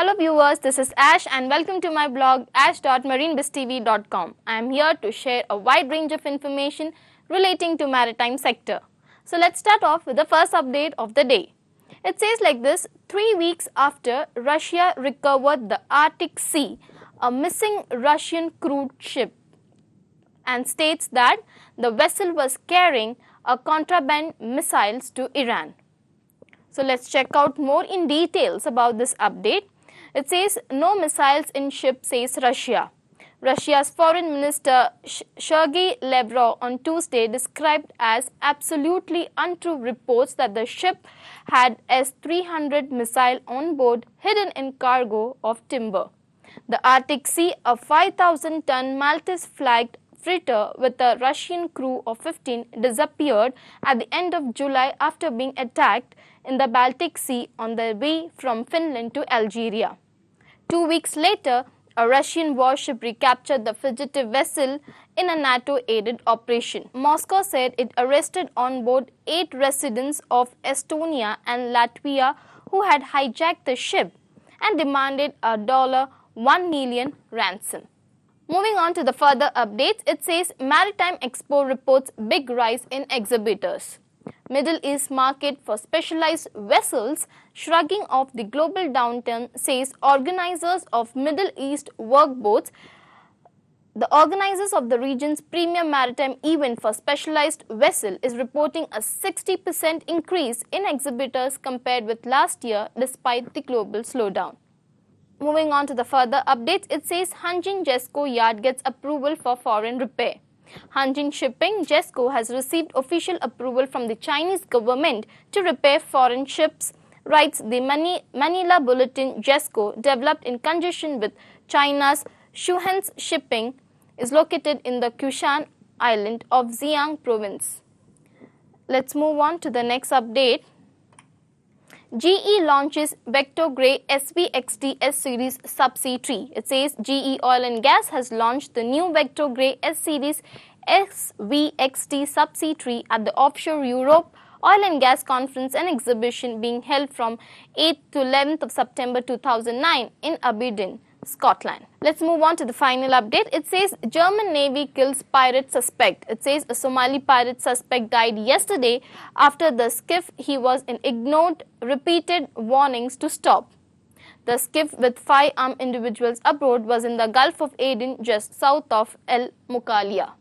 Hello viewers, this is Ash and welcome to my blog ash.marinebiztv.com. I am here to share a wide range of information relating to maritime sector. So let's start off with the first update of the day. It says like this: 3 weeks after Russia recovered the Arctic Sea, a missing Russian crude ship, and states that the vessel was carrying a contraband missiles to Iran. So let's check out more in details about this update. It says no missiles in ship, says Russia. Russia's foreign minister Sergei Lavrov on Tuesday described as absolutely untrue reports that the ship had S-300 missile on board hidden in cargo of timber. The Arctic Sea, a 5,000-ton Maltese-flagged freighter with a Russian crew of 15, disappeared at the end of July after being attacked in the Baltic Sea on their way from Finland to Algeria. 2 weeks later, a Russian warship recaptured the fugitive vessel in a NATO-aided operation. Moscow said it arrested on board 8 residents of Estonia and Latvia who had hijacked the ship and demanded a $1 million ransom. Moving on to the further updates, it says Maritime Expo reports big rise in exhibitors. Middle East market for specialized vessels shrugging off the global downturn, says organizers of Middle East workboats. The organizers of the region's premier maritime event for specialized vessel is reporting a 60% increase in exhibitors compared with last year despite the global slowdown. Moving on to the further updates, it says Hanjin Jesco yard gets approval for foreign repair. Hanjin Shipping Jesco has received official approval from the Chinese government to repair foreign ships, writes the Manila Bulletin. Jesco, developed in conjunction with China's Shuhens Shipping, is located in the Kushan Island of Zhejiang province. Let's move on to the next update. GE launches Vector Grey SVXT S-Series subsea tree. It says GE Oil and Gas has launched the new Vector Grey S-Series SVXT subsea tree at the Offshore Europe Oil and Gas Conference and Exhibition being held from 8th to 11th of September 2009 in Aberdeen, Scotland. Let's move on to the final update. It says German Navy kills pirate suspect. It says a Somali pirate suspect died yesterday after the skiff he was in ignored repeated warnings to stop. The skiff with 5 armed individuals aboard was in the Gulf of Aden just south of El Mukalia.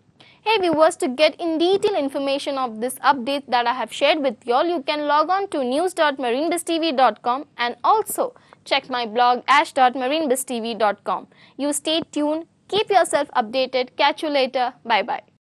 Hey viewers, to get in detail information of this update that I have shared with you all, you can log on to news.marinebiztv.com and also check my blog ash.marinebiztv.com. You stay tuned, keep yourself updated, catch you later, bye bye.